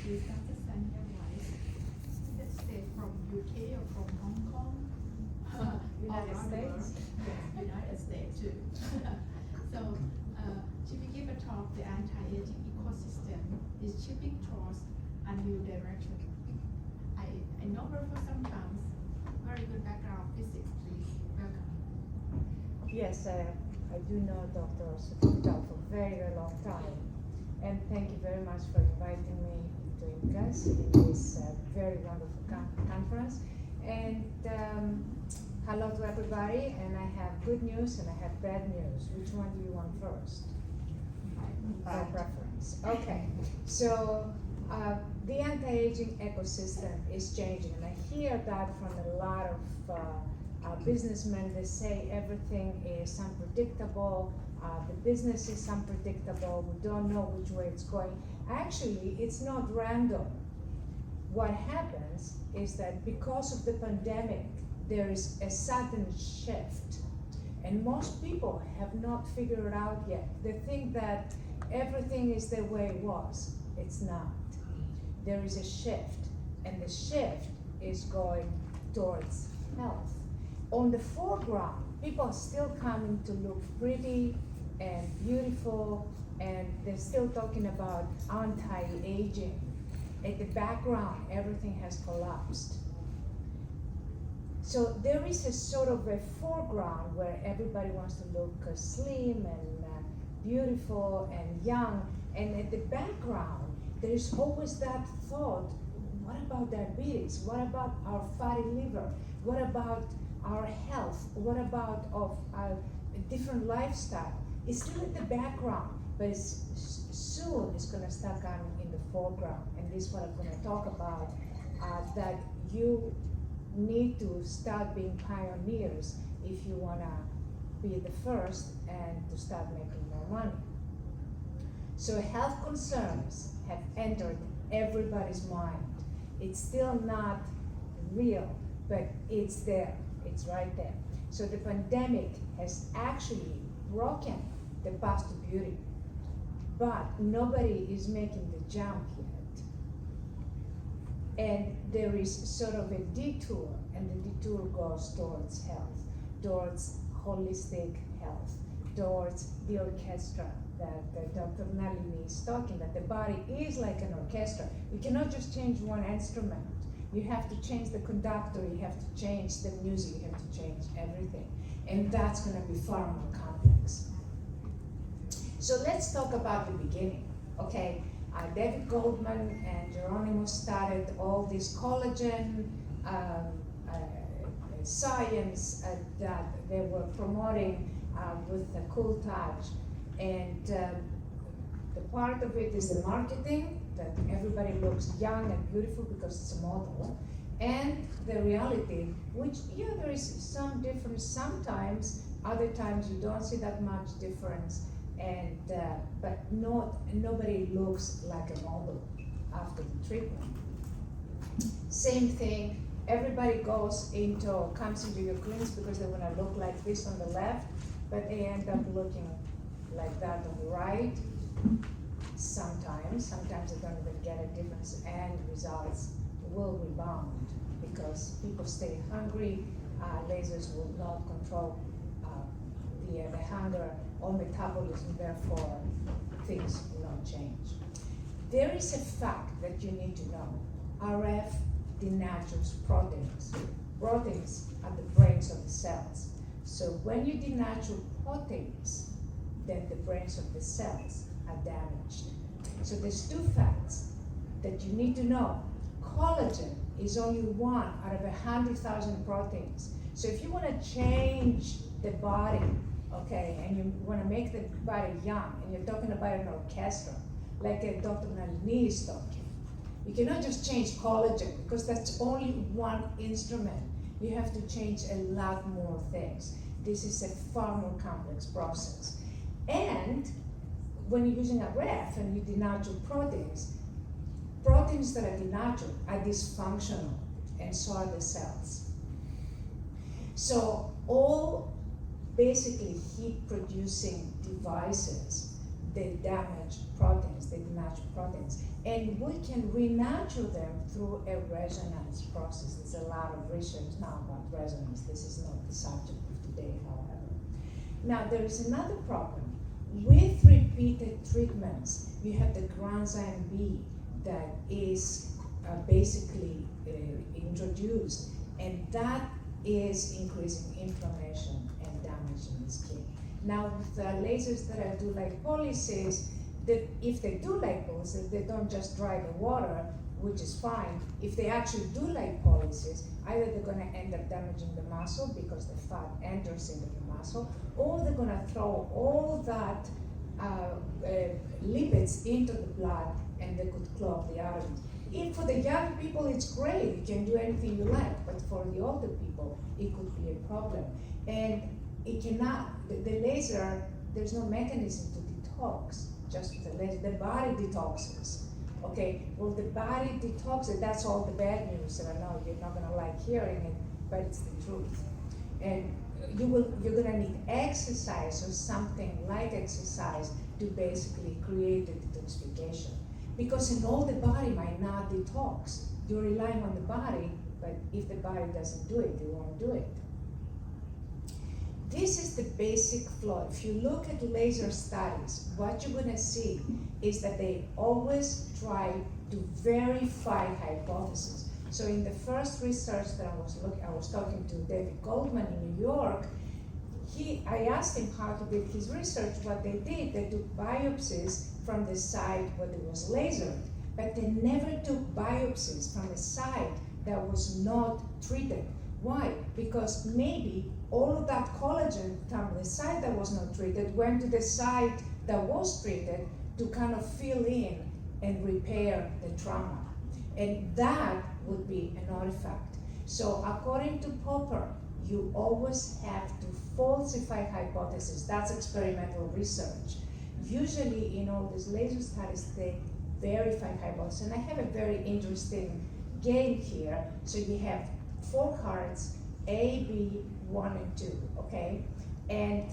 Please understand your voice. Let's say from UK or from Hong Kong. United States? Yes, United States too. So, she will give a talk, the anti-aging ecosystem is shipping towards a new direction. I know her for some time. Very good background physics, please. Welcome. Yes, I do know Dr. Sofra for a very, very long time. And thank you very much for inviting me to IMCAS in this very wonderful conference. And hello to everybody, and I have good news and I have bad news. Which one do you want first? By preference. Okay, so the anti-aging ecosystem is changing, and I hear that from a lot of businessmen. They say everything is unpredictable, the business is unpredictable, we don't know which way it's going. Actually, it's not random. What happens is that because of the pandemic, there is a sudden shift, and most people have not figured it out yet. They think that everything is the way it was. It's not. There is a shift, and the shift is going towards health. On the foreground, people are still coming to look pretty and beautiful, and they're still talking about anti-aging. At the background, everything has collapsed. So there is a sort of a foreground where everybody wants to look slim and beautiful and young, and at the background, there is always that thought, what about diabetes? What about our fatty liver? What about our health? What about our different lifestyle? It's still at the background, but soon it's going to start coming in the foreground. And this is what I'm going to talk about, that you need to start being pioneers if you want to be the first and to start making more money. So health concerns have entered everybody's mind. It's still not real, but it's there, it's right there. So the pandemic has actually broken the path to beauty, but nobody is making the jump yet. And there is sort of a detour, and the detour goes towards health, towards holistic health, towards the orchestra that Dr. Nalini is talking, that the body is like an orchestra. You cannot just change one instrument. You have to change the conductor, you have to change the music, you have to change everything. And that's going to be far more complex. So let's talk about the beginning, okay? David Goldman and Geronimo started all this collagen science that they were promoting with a cool touch. And the part of it is the marketing, that everybody looks young and beautiful because it's a model. And the reality, which, yeah, there is some difference sometimes, other times you don't see that much difference. And but nobody looks like a model after the treatment. Same thing, everybody comes into your clinics because they want to look like this on the left, but they end up looking like that on the right. Sometimes they don't even get a difference, and results will rebound because people stay hungry. Lasers will not control the hunger or metabolism, therefore things will not change. There is a fact that you need to know. RF denatures proteins. Proteins are the brains of the cells. So when you denature proteins, then the brains of the cells are damaged. So there's two facts that you need to know. Collagen is only one out of 100,000 proteins. So if you want to change the body, okay, and you want to make the body young, and you're talking about an orchestra, like Dr. Nalini is talking, you cannot just change collagen because that's only one instrument. You have to change a lot more things. This is a far more complex process. And when you're using a ref and you denature proteins that are denatured are dysfunctional, and so are the cells. So all basically heat-producing devices, they damage proteins, they denature proteins. And we can renatural them through a resonance process. There's a lot of research now about resonance. This is not the subject of today, however. Now, there is another problem. With repeated treatments, you have the granzyme B that is basically introduced, and that is increasing inflammation and damaging the skin. Now, with the lasers that I do lipolysis, if they do lipolysis, they don't just dry the water, which is fine. If they actually do lipolysis, either they're going to end up damaging the muscle because the fat enters into the muscle, or they're going to throw all that lipids into the blood, and they could clog the arteries. If for the young people, it's great, you can do anything you like, but for the older people, it could be a problem. And it cannot, the laser, there's no mechanism to detox, just with the laser. The body detoxes. Okay, well, the body detoxes, that's all the bad news, and I know you're not gonna like hearing it, but it's the truth. And you're gonna need exercise or something like exercise to basically create the detoxification. Because an older body might not detox. You're relying on the body, but if the body doesn't do it, they won't do it. This is the basic flaw. If you look at laser studies, what you're gonna see is that they always try to verify hypotheses. So in the first research that I was talking to David Goldman in New York, I asked him how to do his research. What they did, they took biopsies from the site where there was laser, but they never took biopsies from a site that was not treated. Why? Because maybe all of that collagen from the site that was not treated went to the site that was treated to kind of fill in and repair the trauma. And that would be an artifact. So according to Popper, you always have to falsify hypotheses. That's experimental research. Usually in all these laser studies, they verify hypotheses. And I have a very interesting game here. So you have 4 cards, A, B, 1, and 2, okay? And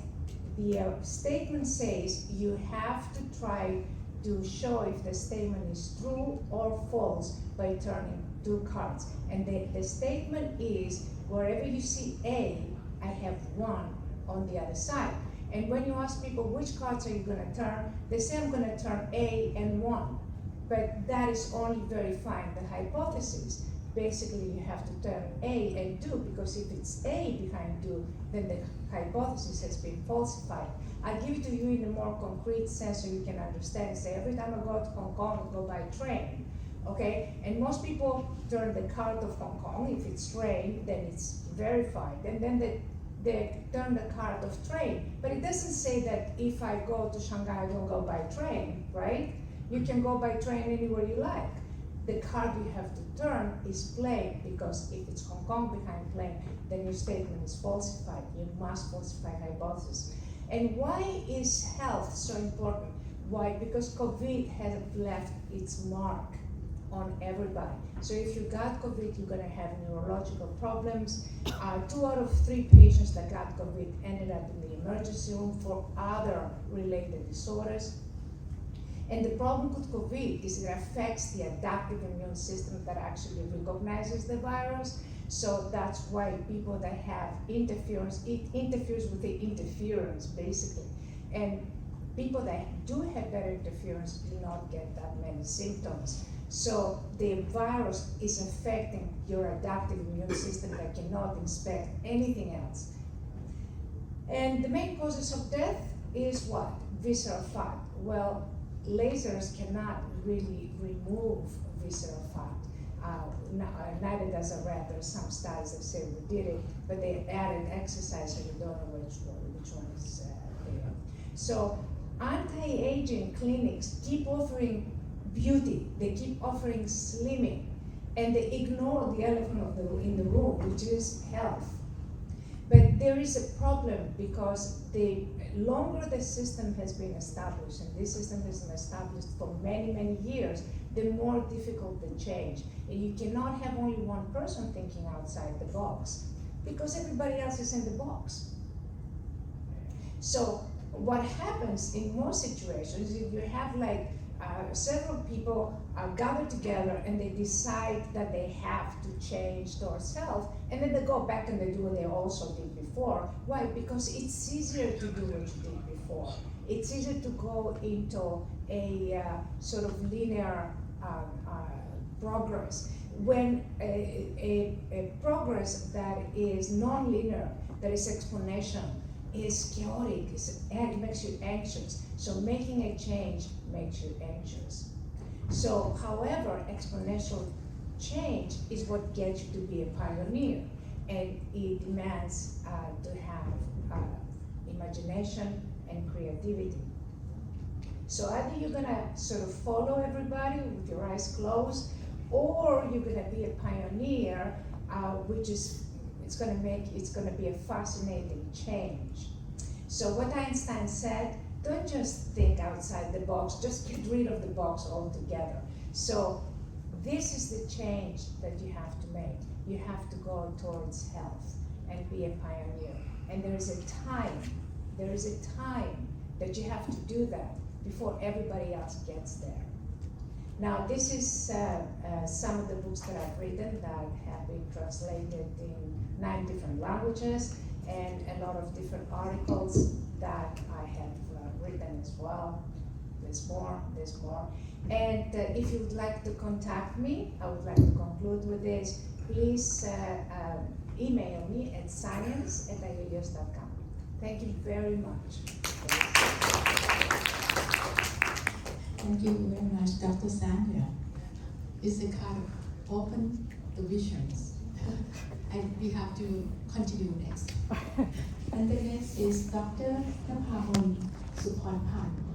the statement says you have to try to show if the statement is true or false by turning 2 cards. And the statement is, wherever you see A, I have 1 on the other side. And when you ask people which cards are you going to turn, they say I'm going to turn A and 1. But that is only verifying the hypothesis. Basically, you have to turn A and 2, because if it's A behind 2, then the hypothesis has been falsified. I'll give it to you in a more concrete sense so you can understand. Say, every time I go to Hong Kong, I go by train, okay? And most people turn the card of Hong Kong. If it's train, then it's verified. And then they turn the card of train. But it doesn't say that if I go to Shanghai, I don't go by train, right? You can go by train anywhere you like. The card you have to turn is plain, because if it's Hong Kong behind plain, then your statement is falsified. You must falsify hypothesis. And why is health so important? Why? Because COVID has left its mark on everybody. So if you got COVID, you're gonna have neurological problems. 2 out of 3 patients that got COVID ended up in the emergency room for other related disorders. And the problem with COVID is it affects the adaptive immune system that actually recognizes the virus. So that's why people that have interference, it interferes with the interference, basically. And people that do have better interference do not get that many symptoms. So the virus is affecting your adaptive immune system that cannot inspect anything else. And the main causes of death is what? Visceral fat. Well, lasers cannot really remove visceral fat. Neither does a rat. There are some studies that say we did it, but they added exercise, so you don't know which one is there. So anti-aging clinics keep offering beauty. They keep offering slimming, and they ignore the elephant in the room, which is health. But there is a problem, because the longer the system has been established, and this system has been established for many, many years, the more difficult the change. And you cannot have only one person thinking outside the box, because everybody else is in the box. So what happens in most situations is you have like several people gather together and they decide that they have to change themselves, and then they go back and they do what they also did before. Why? Because it's easier to do what you did before. It's easier to go into a sort of linear progress. When a progress that is non-linear, that is exponential, is chaotic, it makes you anxious. So making a change makes you anxious. So, however, exponential change is what gets you to be a pioneer, and it demands to have imagination and creativity. So either you're gonna sort of follow everybody with your eyes closed, or you're gonna be a pioneer, which is it's gonna be a fascinating change. So what Einstein said, don't just think outside the box, just get rid of the box altogether. So this is the change that you have to make. You have to go towards health and be a pioneer. And there is a time that you have to do that before everybody else gets there. Now, this is some of the books that I've written that have been translated in 9 different languages, and a lot of different articles that I have written as well. There's more. And if you'd like to contact me, I would like to conclude with this, please email me at science@iellios.com. Thank you very much. Thank you very much, Dr. Sandra. It's a kind of open the visions. And we have to continue next. And the next is Dr. Napahon Suphorpan.